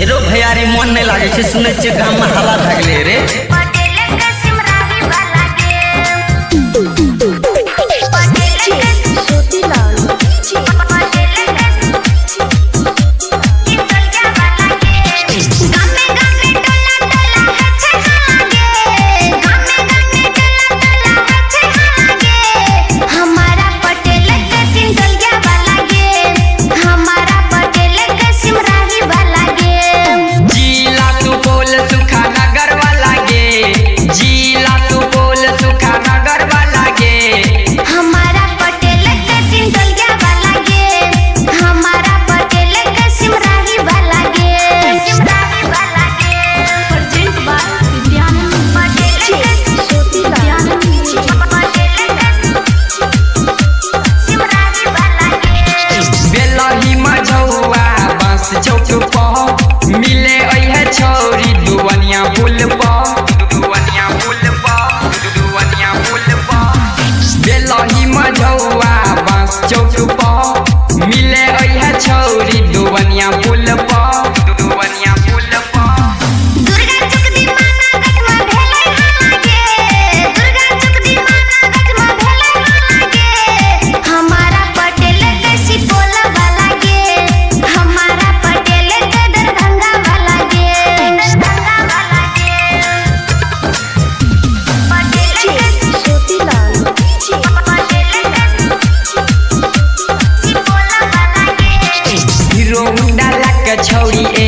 हेरो भैयारी मन नहीं लागे छे सुनै छे गाम में हवा भागले रे मिले है छोरी दुवनिया पुल बेलही मझौआ बांस चौक पर मिले है छोरी दुवनिया पुल छौरी